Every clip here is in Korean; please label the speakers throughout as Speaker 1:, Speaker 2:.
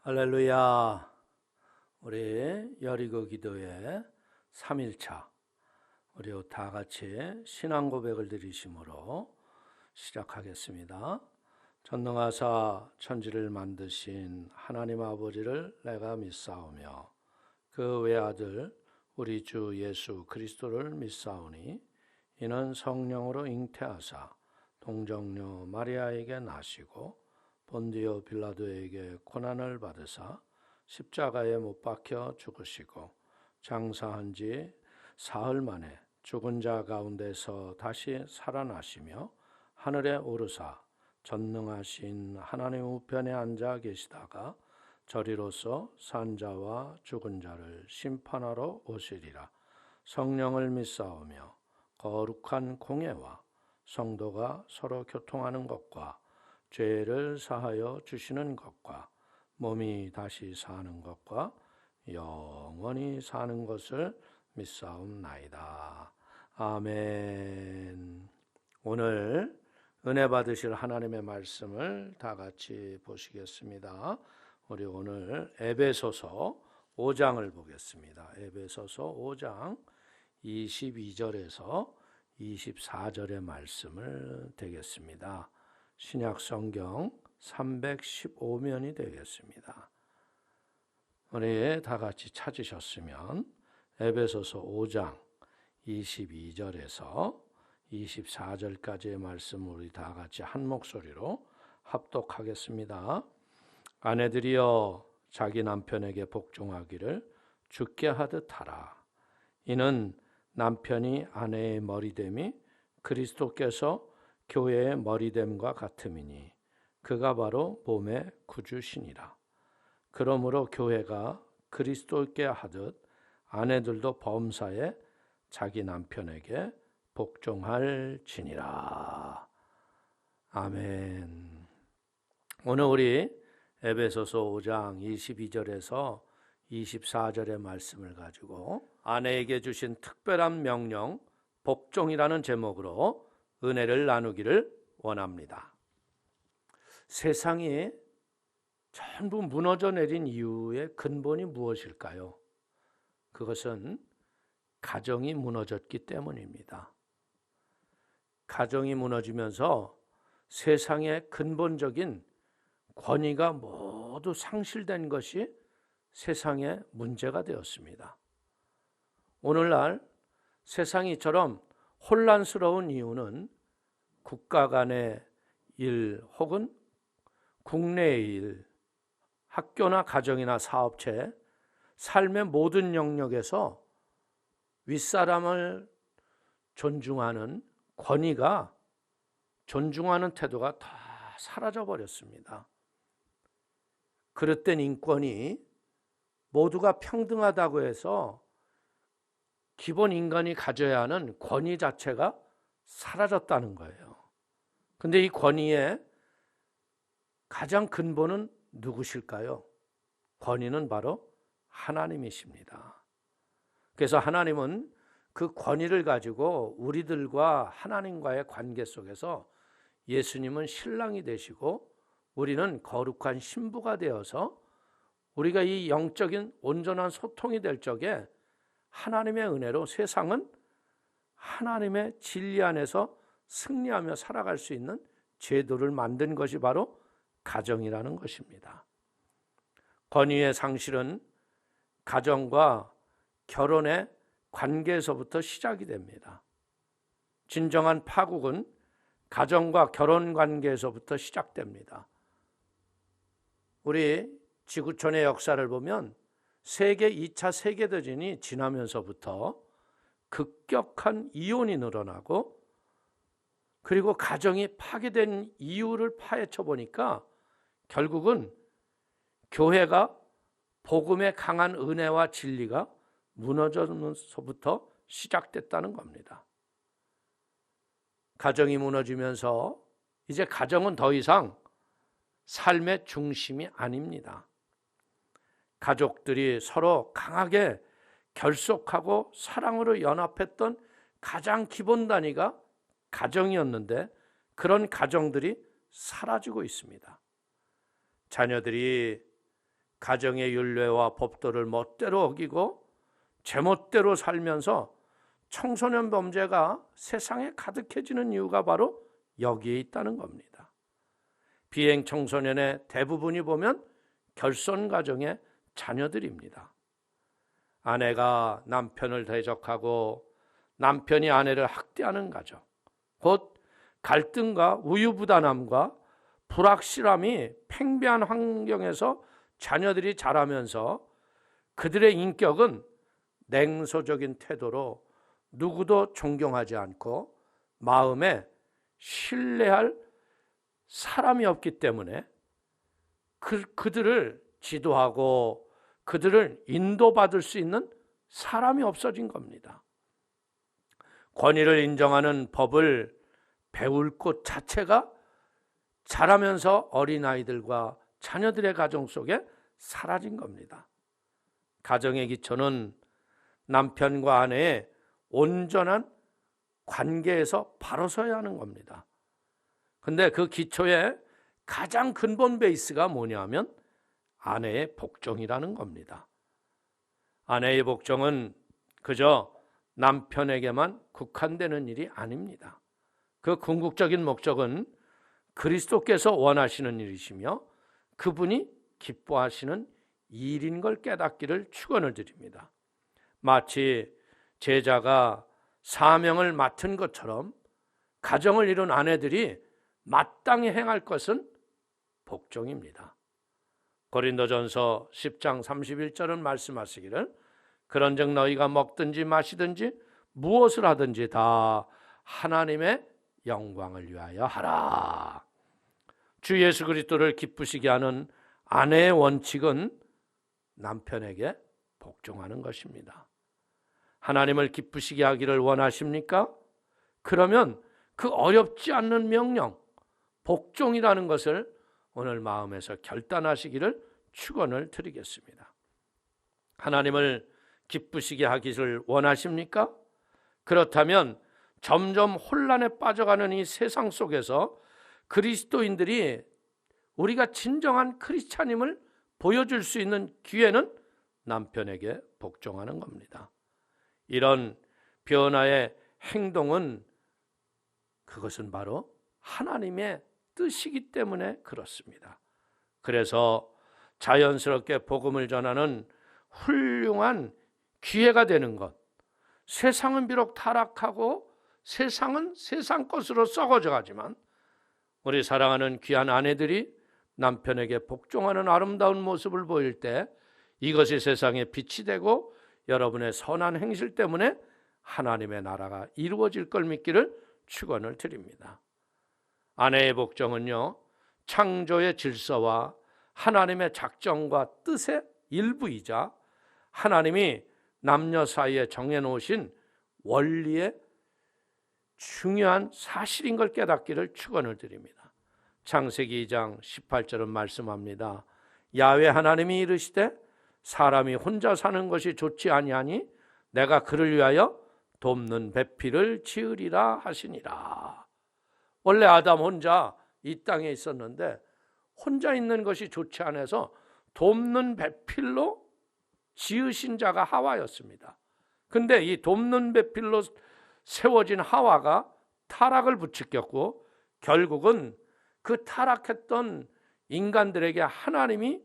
Speaker 1: 할렐루야. 우리 여리고 기도회 3일차 우리 다 같이 신앙 고백을 드리심으로 시작하겠습니다. 전능하사 천지를 만드신 하나님 아버지를 내가 믿사오며 그 외아들 우리 주 예수 그리스도를 믿사오니 이는 성령으로 잉태하사 동정녀 마리아에게 나시고 본디오 빌라도에게 고난을 받으사 십자가에 못 박혀 죽으시고 장사한 지 사흘 만에 죽은 자 가운데서 다시 살아나시며 하늘에 오르사 전능하신 하나님 우편에 앉아 계시다가 저리로서 산 자와 죽은 자를 심판하러 오시리라. 성령을 믿사오며 거룩한 공예와 성도가 서로 교통하는 것과 죄를 사하여 주시는 것과 몸이 다시 사는 것과 영원히 사는 것을 믿사옵나이다. 아멘. 오늘 은혜 받으실 하나님의 말씀을 다 같이 보시겠습니다. 우리 오늘 에베소서 5장을 보겠습니다. 에베소서 5장 22절에서 24절의 말씀을 되겠습니다. 신약 성경 315면이 되겠습니다. 우리 다 같이 찾으셨으면 에베소서 5장 22절에서 24절까지의 말씀을 우리 다 같이 한 목소리로 합독하겠습니다. 아내들이여 자기 남편에게 복종하기를 주께 하듯 하라. 이는 남편이 아내의 머리됨이 그리스도께서 교회의 머리됨과 같음이니 그가 바로 몸의 구주시니라. 그러므로 교회가 그리스도께 하듯 아내들도 범사에 자기 남편에게 복종할지니라. 아멘. 오늘 우리 에베소서 5장 22절에서 24절의 말씀을 가지고 아내에게 주신 특별한 명령 복종이라는 제목으로 은혜를 나누기를 원합니다. 세상이 전부 무너져 내린 이유의 근본이 무엇일까요? 그것은 가정이 무너졌기 때문입니다. 가정이 무너지면서 세상의 근본적인 권위가 모두 상실된 것이 세상의 문제가 되었습니다. 오늘날 세상이 이처럼 혼란스러운 이유는 국가 간의 일 혹은 국내의 일, 학교나 가정이나 사업체, 삶의 모든 영역에서 윗사람을 존중하는 권위가 존중하는 태도가 다 사라져 버렸습니다. 그릇된 인권이 모두가 평등하다고 해서 기본 인간이 가져야 하는 권위 자체가 사라졌다는 거예요. 근데 이 권위의 가장 근본은 누구실까요? 권위는 바로 하나님이십니다. 그래서 하나님은 그 권위를 가지고 우리들과 하나님과의 관계 속에서 예수님은 신랑이 되시고 우리는 거룩한 신부가 되어서 우리가 이 영적인 온전한 소통이 될 적에 하나님의 은혜로 세상은 하나님의 진리 안에서 승리하며 살아갈 수 있는 제도를 만든 것이 바로 가정이라는 것입니다. 권위의 상실은 가정과 결혼의 관계에서부터 시작이 됩니다. 진정한 파국은 가정과 결혼 관계에서부터 시작됩니다. 우리 지구촌의 역사를 보면 세계 2차 세계대전이 지나면서부터 급격한 이혼이 늘어나고 그리고 가정이 파괴된 이유를 파헤쳐 보니까 결국은 교회가 복음의 강한 은혜와 진리가 무너져서부터 시작됐다는 겁니다. 가정이 무너지면서 이제 가정은 더 이상 삶의 중심이 아닙니다. 가족들이 서로 강하게 결속하고 사랑으로 연합했던 가장 기본 단위가 가정이었는데 그런 가정들이 사라지고 있습니다. 자녀들이 가정의 율례와 법도를 멋대로 어기고 제멋대로 살면서 청소년 범죄가 세상에 가득해지는 이유가 바로 여기에 있다는 겁니다. 비행 청소년의 대부분이 보면 결손 가정의 자녀들입니다. 아내가 남편을 대적하고 남편이 아내를 학대하는 가정, 곧 갈등과 우유부단함과 불확실함이 팽배한 환경에서 자녀들이 자라면서 그들의 인격은 냉소적인 태도로 누구도 존경하지 않고 마음에 신뢰할 사람이 없기 때문에 그들을 지도하고 그들을 인도받을 수 있는 사람이 없어진 겁니다. 권위를 인정하는 법을 배울 곳 자체가 자라면서 어린아이들과 자녀들의 가정 속에 사라진 겁니다. 가정의 기초는 남편과 아내의 온전한 관계에서 바로 서야 하는 겁니다. 근데 그 기초의 가장 근본 베이스가 뭐냐면 아내의 복종이라는 겁니다. 아내의 복종은 그저 남편에게만 국한되는 일이 아닙니다. 그 궁극적인 목적은 그리스도께서 원하시는 일이시며 그분이 기뻐하시는 일인 걸 깨닫기를 축원을 드립니다. 마치 제자가 사명을 맡은 것처럼 가정을 이룬 아내들이 마땅히 행할 것은 복종입니다. 고린도전서 10장 31절은 말씀하시기를 그런즉 너희가 먹든지 마시든지 무엇을 하든지 다 하나님의 영광을 위하여 하라. 주 예수 그리스도를 기쁘시게 하는 아내의 원칙은 남편에게 복종하는 것입니다. 하나님을 기쁘시게 하기를 원하십니까? 그러면 그 어렵지 않는 명령, 복종이라는 것을 오늘 마음에서 결단하시기를 축원을 드리겠습니다. 하나님을 기쁘시게 하기를 원하십니까? 그렇다면 점점 혼란에 빠져가는 이 세상 속에서 그리스도인들이 우리가 진정한 크리스찬임을 보여줄 수 있는 기회는 남편에게 복종하는 겁니다. 이런 변화의 행동은 그것은 바로 하나님의 뜻이기 때문에 그렇습니다. 그래서 자연스럽게 복음을 전하는 훌륭한 기회가 되는 것, 세상은 비록 타락하고 세상은 세상 것으로 썩어져 가지만 우리 사랑하는 귀한 아내들이 남편에게 복종하는 아름다운 모습을 보일 때 이것이 세상에 빛이 되고 여러분의 선한 행실 때문에 하나님의 나라가 이루어질 걸 믿기를 축원을 드립니다. 아내의 복종은요, 창조의 질서와 하나님의 작정과 뜻의 일부이자 하나님이 남녀 사이에 정해놓으신 원리의 중요한 사실인 걸 깨닫기를 축원을 드립니다. 창세기 2장 18절은 말씀합니다. 야훼 하나님이 이르시되 사람이 혼자 사는 것이 좋지 아니하니 내가 그를 위하여 돕는 배필을 지으리라 하시니라. 원래 아담 혼자 이 땅에 있었는데 혼자 있는 것이 좋지 않아서 돕는 배필로 지으신 자가 하와였습니다. 근데 이 돕는 배필로 세워진 하와가 타락을 부추겼고 결국은 그 타락했던 인간들에게 하나님이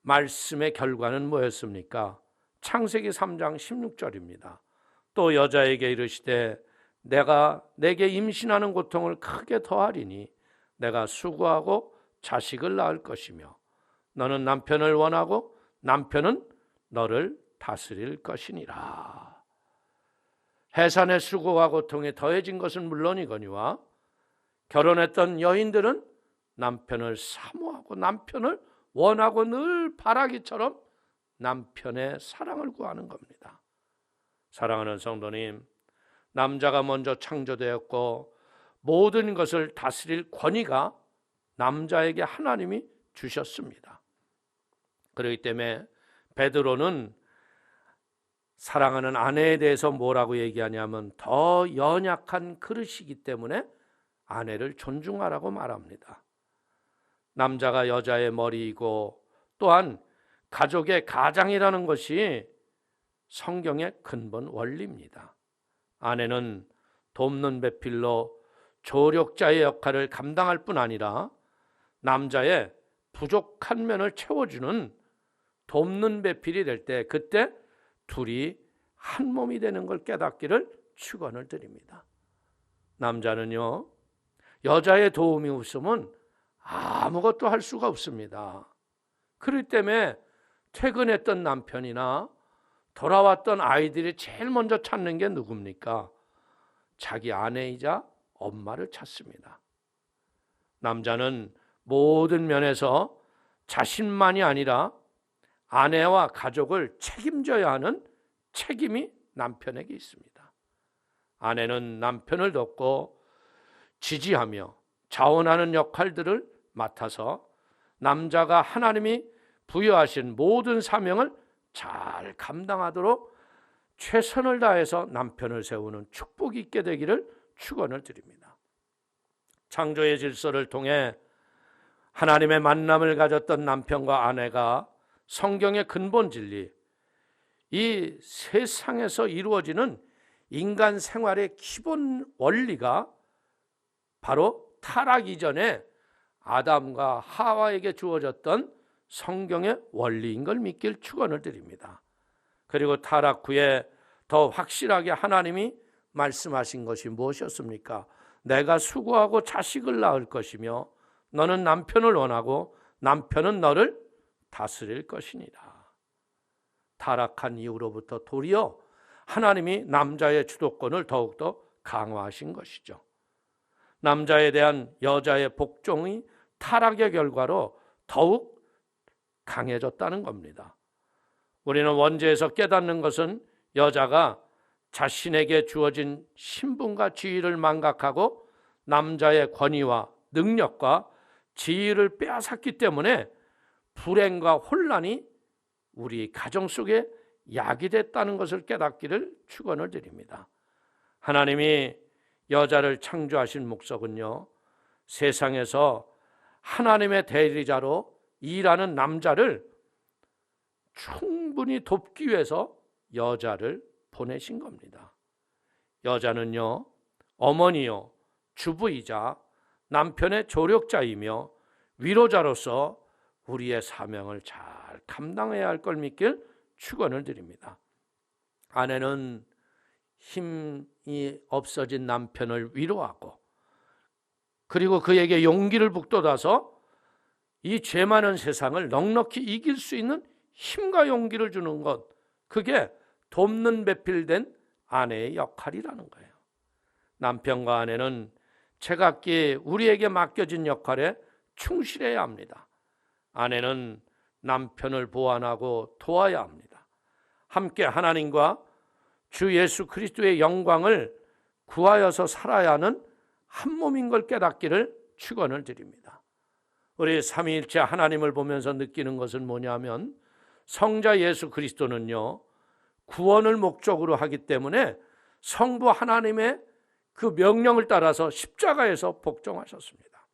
Speaker 1: 말씀의 결과는 뭐였습니까? 창세기 3장 16절입니다. 또 여자에게 이르시되 내게 임신하는 고통을 크게 더하리니 내가 수고하고 자식을 낳을 것이며 너는 남편을 원하고 남편은 너를 다스릴 것이니라. 해산의 수고와 고통에 더해진 것은 물론이거니와 결혼했던 여인들은 남편을 사모하고 남편을 원하고 늘 바라기처럼 남편의 사랑을 구하는 겁니다. 사랑하는 성도님, 남자가 먼저 창조되었고 모든 것을 다스릴 권위가 남자에게 하나님이 주셨습니다. 그렇기 때문에 베드로는 사랑하는 아내에 대해서 뭐라고 얘기하냐면 더 연약한 그릇이기 때문에 아내를 존중하라고 말합니다. 남자가 여자의 머리이고 또한 가족의 가장이라는 것이 성경의 근본 원리입니다. 아내는 돕는 배필로 조력자의 역할을 감당할 뿐 아니라 남자의 부족한 면을 채워주는 돕는 배필이 될 때, 그때 둘이 한 몸이 되는 걸 깨닫기를 축원을 드립니다. 남자는요, 여자의 도움이 없으면 아무것도 할 수가 없습니다. 그렇기 때문에 퇴근했던 남편이나 돌아왔던 아이들이 제일 먼저 찾는 게 누굽니까? 자기 아내이자 엄마를 찾습니다. 남자는 모든 면에서 자신만이 아니라 아내와 가족을 책임져야 하는 책임이 남편에게 있습니다. 아내는 남편을 돕고 지지하며 자원하는 역할들을 맡아서 남자가 하나님이 부여하신 모든 사명을 잘 감당하도록 최선을 다해서 남편을 세우는 축복이 있게 되기를 축원을 드립니다. 창조의 질서를 통해 하나님의 만남을 가졌던 남편과 아내가 성경의 근본 진리, 이 세상에서 이루어지는 인간 생활의 기본 원리가 바로 타락 이전에 아담과 하와에게 주어졌던 성경의 원리인 걸 믿길 축원을 드립니다. 그리고 타락 후에 더 확실하게 하나님이 말씀하신 것이 무엇이었습니까? 내가 수고하고 자식을 낳을 것이며 너는 남편을 원하고 남편은 너를 다스릴 것이니라. 타락한 이후로부터 도리어 하나님이 남자의 주도권을 더욱더 강화하신 것이죠. 남자에 대한 여자의 복종이 타락의 결과로 더욱 강해졌다는 겁니다. 우리는 원죄에서 깨닫는 것은 여자가 자신에게 주어진 신분과 지위를 망각하고 남자의 권위와 능력과 지위를 빼앗았기 때문에 불행과 혼란이 우리 가정 속에 야기됐다는 것을 깨닫기를 축원을 드립니다. 하나님이 여자를 창조하신 목적은요, 세상에서 하나님의 대리자로 일하는 남자를 충분히 돕기 위해서 여자를 보내신 겁니다. 여자는요, 어머니요, 주부이자 남편의 조력자이며 위로자로서 우리의 사명을 잘 감당해야 할 걸 믿길 축원을 드립니다. 아내는 힘이 없어진 남편을 위로하고 그리고 그에게 용기를 북돋아서 이 죄 많은 세상을 넉넉히 이길 수 있는 힘과 용기를 주는 것, 그게 돕는 배필된 아내의 역할이라는 거예요. 남편과 아내는 제각기 우리에게 맡겨진 역할에 충실해야 합니다. 아내는 남편을 보완하고 도와야 합니다. 함께 하나님과 주 예수 그리스도의 영광을 구하여서 살아야 하는 한 몸인 걸 깨닫기를 축원을 드립니다. 우리 삼위일체 하나님을 보면서 느끼는 것은 뭐냐면, 성자 예수 그리스도는요, 구원을 목적으로 하기 때문에 성부 하나님의 그 명령을 따라서 십자가에서 복종하셨습니다.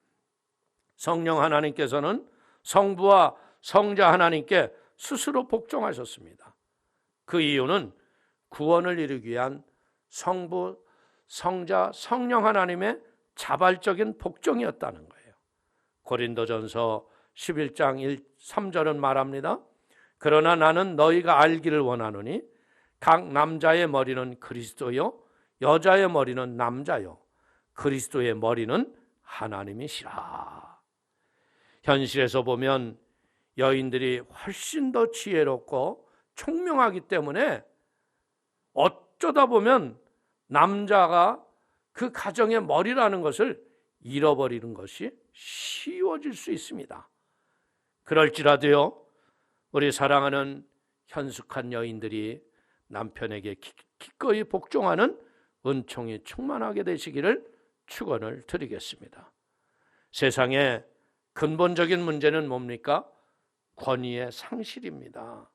Speaker 1: 성령 하나님께서는 성부와 성자 하나님께 스스로 복종하셨습니다. 그 이유는 구원을 이루기 위한 성부, 성자, 성령 하나님의 자발적인 복종이었다는 거예요. 고린도전서 11장 3절은 말합니다. 그러나 나는 너희가 알기를 원하노니 각 남자의 머리는 그리스도요 여자의 머리는 남자요 그리스도의 머리는 하나님이시라. 현실에서 보면 여인들이 훨씬 더 지혜롭고 총명하기 때문에 어쩌다 보면 남자가 그 가정의 머리라는 것을 잃어버리는 것이 쉬워질 수 있습니다. 그럴지라도요, 우리 사랑하는 현숙한 여인들이 남편에게 기꺼이 복종하는 은총이 충만하게 되시기를 축원을 드리겠습니다. 세상의 근본적인 문제는 뭡니까? 권위의 상실입니다.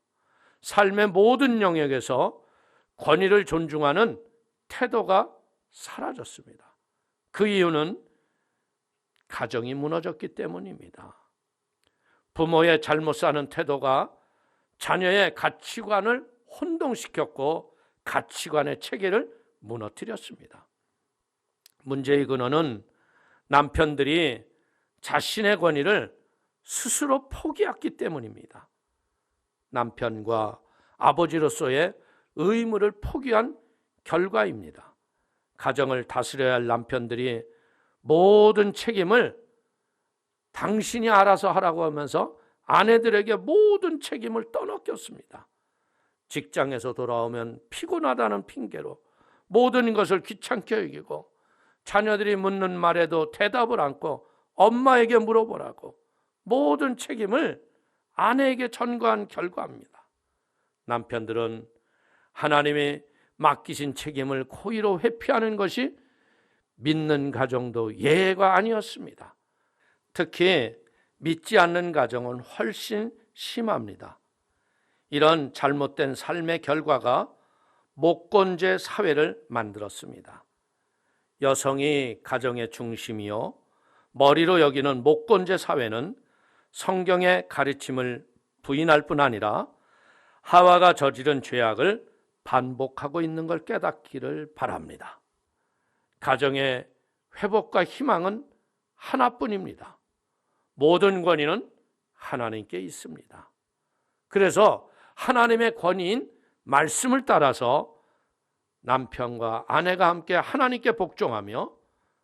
Speaker 1: 삶의 모든 영역에서 권위를 존중하는 태도가 사라졌습니다. 그 이유는 가정이 무너졌기 때문입니다. 부모의 잘못 사는 태도가 자녀의 가치관을 혼동시켰고 가치관의 체계를 무너뜨렸습니다. 문제의 근원은 남편들이 자신의 권위를 스스로 포기했기 때문입니다. 남편과 아버지로서의 의무를 포기한 결과입니다. 가정을 다스려야 할 남편들이 모든 책임을 당신이 알아서 하라고 하면서 아내들에게 모든 책임을 떠넘겼습니다. 직장에서 돌아오면 피곤하다는 핑계로 모든 것을 귀찮게 여기고 자녀들이 묻는 말에도 대답을 않고 엄마에게 물어보라고 모든 책임을 아내에게 전가한 결과입니다. 남편들은 하나님이 맡기신 책임을 고의로 회피하는 것이 믿는 가정도 예외가 아니었습니다. 특히 믿지 않는 가정은 훨씬 심합니다. 이런 잘못된 삶의 결과가 목건제 사회를 만들었습니다. 여성이 가정의 중심이요 머리로 여기는 목건제 사회는 성경의 가르침을 부인할 뿐 아니라 하와가 저지른 죄악을 반복하고 있는 걸 깨닫기를 바랍니다. 가정의 회복과 희망은 하나뿐입니다. 모든 권위는 하나님께 있습니다. 그래서 하나님의 권위인 말씀을 따라서 남편과 아내가 함께 하나님께 복종하며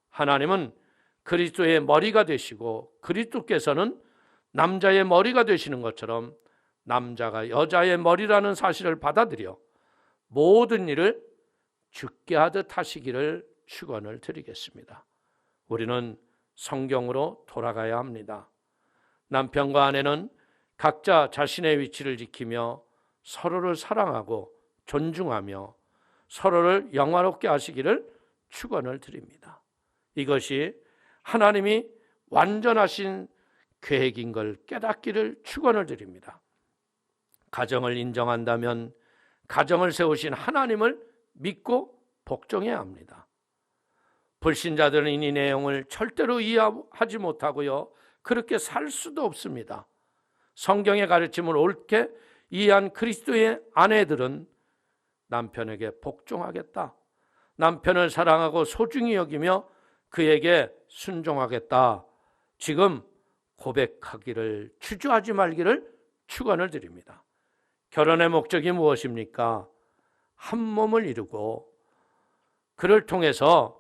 Speaker 1: 하나님은 그리스도의 머리가 되시고 그리스도께서는 남자의 머리가 되시는 것처럼 남자가 여자의 머리라는 사실을 받아들여 모든 일을 주께 하듯 하시기를 축원을 드리겠습니다. 우리는 성경으로 돌아가야 합니다. 남편과 아내는 각자 자신의 위치를 지키며 서로를 사랑하고 존중하며 서로를 영화롭게 하시기를 축원을 드립니다. 이것이 하나님이 완전하신 계획인 걸 깨닫기를 축원을 드립니다. 가정을 인정한다면 가정을 세우신 하나님을 믿고 복종해야 합니다. 불신자들은 이 내용을 절대로 이해하지 못하고요. 그렇게 살 수도 없습니다. 성경의 가르침을 옳게 이해한 그리스도의 아내들은 남편에게 복종하겠다. 남편을 사랑하고 소중히 여기며 그에게 순종하겠다. 지금 고백하기를 주저하지 말기를 축원을 드립니다. 결혼의 목적이 무엇입니까? 한 몸을 이루고 그를 통해서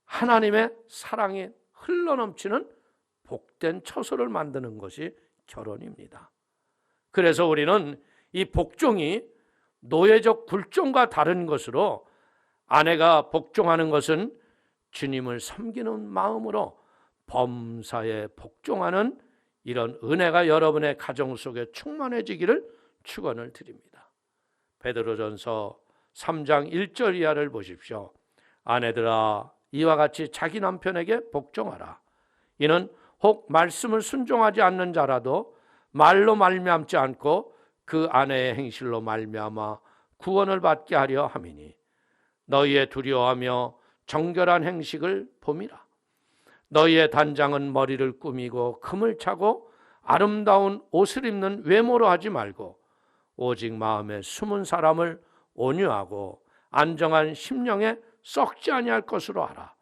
Speaker 1: 하나님의 사랑이 흘러넘치는 복된 처소를 만드는 것이 결혼입니다. 그래서 우리는 이 복종이 노예적 굴종과 다른 것으로 아내가 복종하는 것은 주님을 섬기는 마음으로 범사에 복종하는 이런 은혜가 여러분의 가정 속에 충만해지기를 축원을 드립니다. 베드로전서 3장 1절 이하를 보십시오. 아내들아 이와 같이 자기 남편에게 복종하라. 이는 혹 말씀을 순종하지 않는 자라도 말로 말미암지 않고 그 아내의 행실로 말미암아 구원을 받게 하려 함이니 너희의 두려워하며 정결한 행식을 봄이라. 너희의 단장은 머리를 꾸미고 금을 차고 아름다운 옷을 입는 외모로 하지 말고 오직 마음에 숨은 사람을 온유하고 안정한 심령에 썩지 아니할 것으로 하라.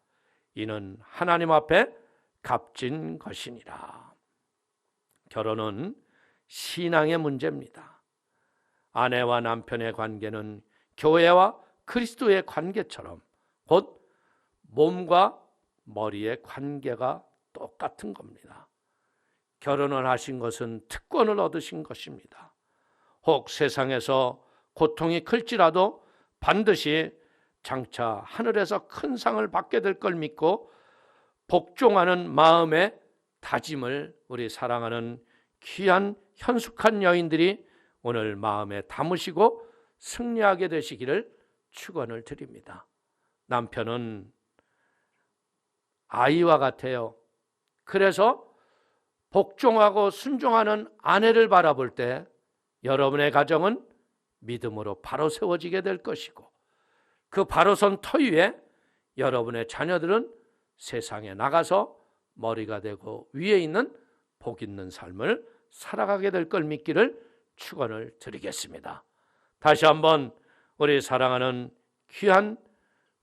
Speaker 1: 이는 하나님 앞에 값진 것이니라. 결혼은 신앙의 문제입니다. 아내와 남편의 관계는 교회와 그리스도의 관계처럼 곧 몸과 머리의 관계가 똑같은 겁니다. 결혼을 하신 것은 특권을 얻으신 것입니다. 혹 세상에서 고통이 클지라도 반드시 장차 하늘에서 큰 상을 받게 될 걸 믿고 복종하는 마음의 다짐을 우리 사랑하는 귀한 현숙한 여인들이 오늘 마음에 담으시고 승리하게 되시기를 축원을 드립니다. 남편은 아이와 같아요. 그래서 복종하고 순종하는 아내를 바라볼 때 여러분의 가정은 믿음으로 바로 세워지게 될 것이고 그 바로 선 터 위에 여러분의 자녀들은 세상에 나가서 머리가 되고 위에 있는 복 있는 삶을 살아가게 될 걸 믿기를 축원을 드리겠습니다. 다시 한번 우리 사랑하는 귀한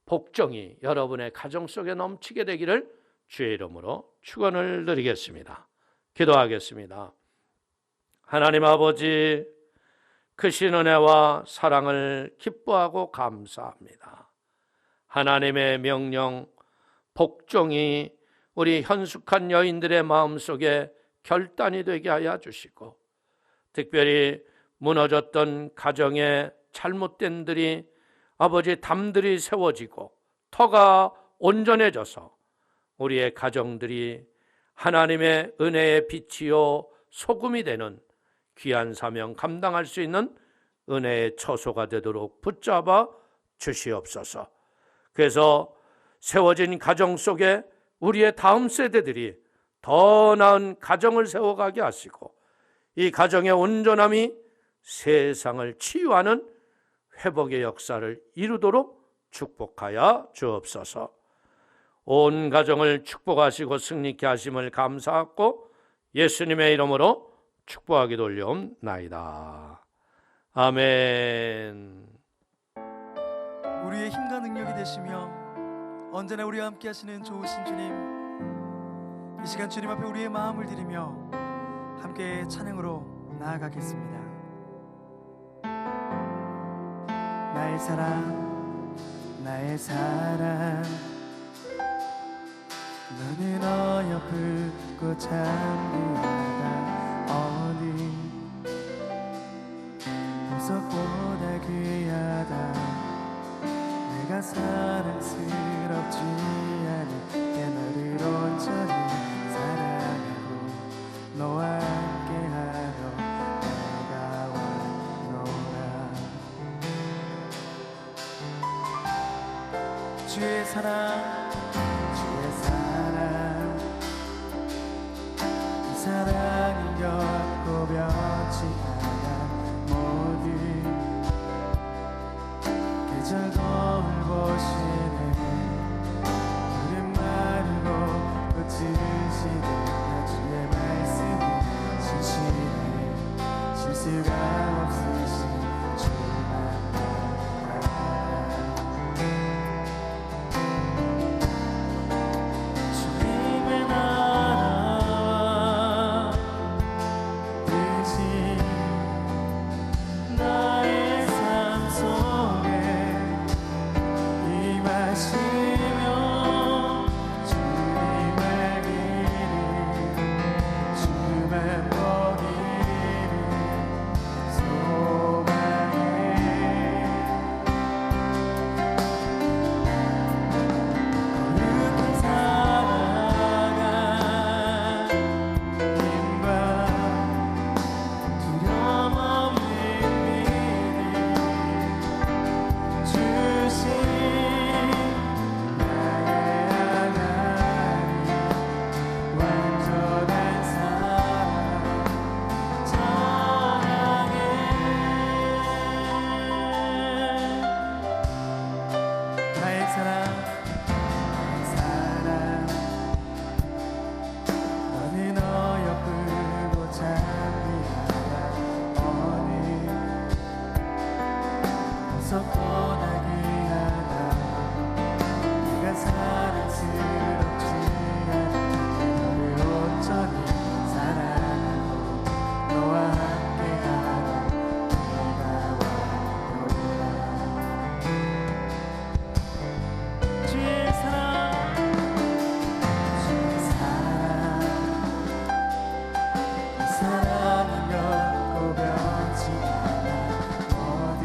Speaker 1: 복종이 여러분의 가정 속에 넘치게 되기를 주의 이름으로 축원을 드리겠습니다. 기도하겠습니다. 하나님 아버지, 크신 은혜와 사랑을 기뻐하고 감사합니다. 하나님의 명령, 복종이 우리 현숙한 여인들의 마음속에 결단이 되게 하여 주시고, 특별히 무너졌던 가정의 잘못된들이 아버지 담들이 세워지고 터가 온전해져서 우리의 가정들이 하나님의 은혜의 빛이요 소금이 되는 귀한 사명 감당할 수 있는 은혜의 처소가 되도록 붙잡아 주시옵소서. 그래서 세워진 가정 속에 우리의 다음 세대들이 더 나은 가정을 세워가게 하시고, 이 가정의 온전함이 세상을 치유하는 회복의 역사를 이루도록 축복하여 주옵소서. 온 가정을 축복하시고 승리케 하심을 감사하고 예수님의 이름으로 축복하기도 올려옵나이다. 아멘.
Speaker 2: 우리의 힘과 능력이 되시며 언제나 우리와 함께 하시는 좋으신 주님, 이 시간 주님 앞에 우리의 마음을 드리며 함께 찬양으로 나아가겠습니다. 나의 사랑, 나의 사랑, 너는 어여쁜 꽃향기하다. 어디 보석보다 귀하다. 내가 사랑스럽지 않을게 너를 온전히 사랑하고 너와 함께하러 내가 왔노라. 주의 사랑, 주의 사랑, 이 사랑은 결코 변치 않아. 모든 계절 거울 보시네. 푸른 마르고 꽃을 시든 주의 말씀은 진실해. 실수가 없으신 주만 주님의 나라와 뜻이 나의 삶 속에 임하시며 주님의 길을 주만 보기를 소망해. 거룩한 사랑아 힘과 두려움 없는 믿음 주신 나의 하나님, 완전한 사랑 찬양해. 나의 사랑, 나의 사랑, 너는 어여쁘고 찬미하다. 어느 보석보다 귀하다. 네가 사랑스럽지 않게 너를 온전히 사랑하고 너와 함께하러 내가 왔노라. 주의 사랑, 주의 사랑, 이 사랑은 결코 변치 않아. 모든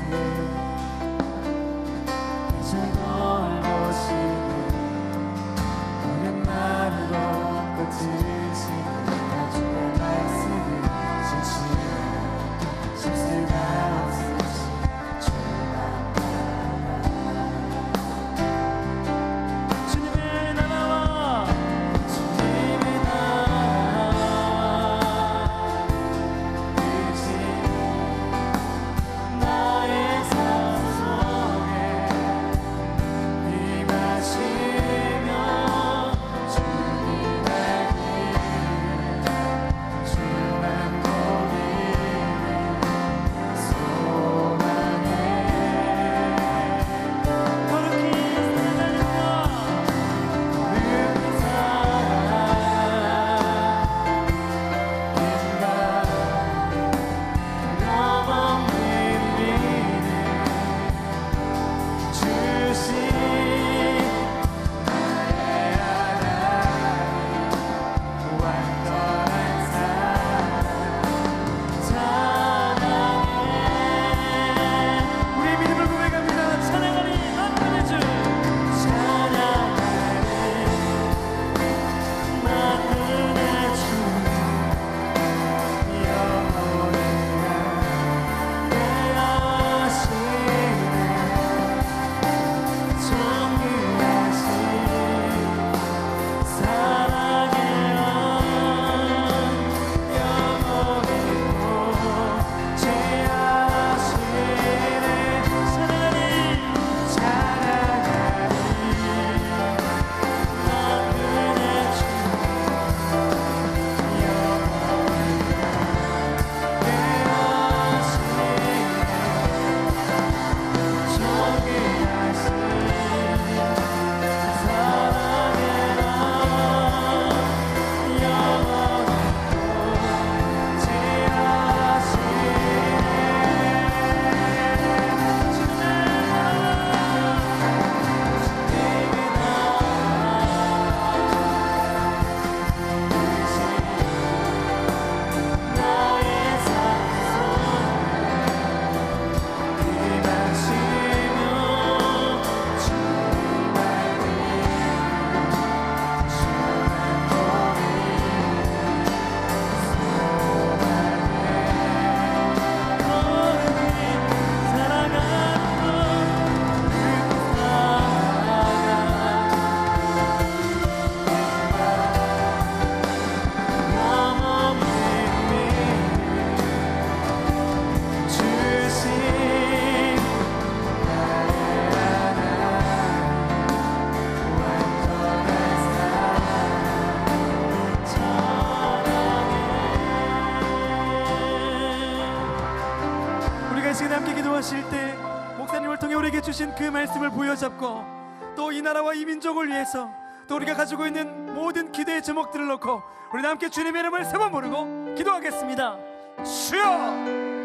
Speaker 2: 우리가 이 시간에 함께 기도하실 때 목사님을 통해 우리에게 주신 그 말씀을 부여잡고 또 이 나라와 이 민족을 위해서 또 우리가 가지고 있는 모든 기도의 제목들을 놓고 우리 함께 주님의 이름을 세 번 부르고 기도하겠습니다. 주여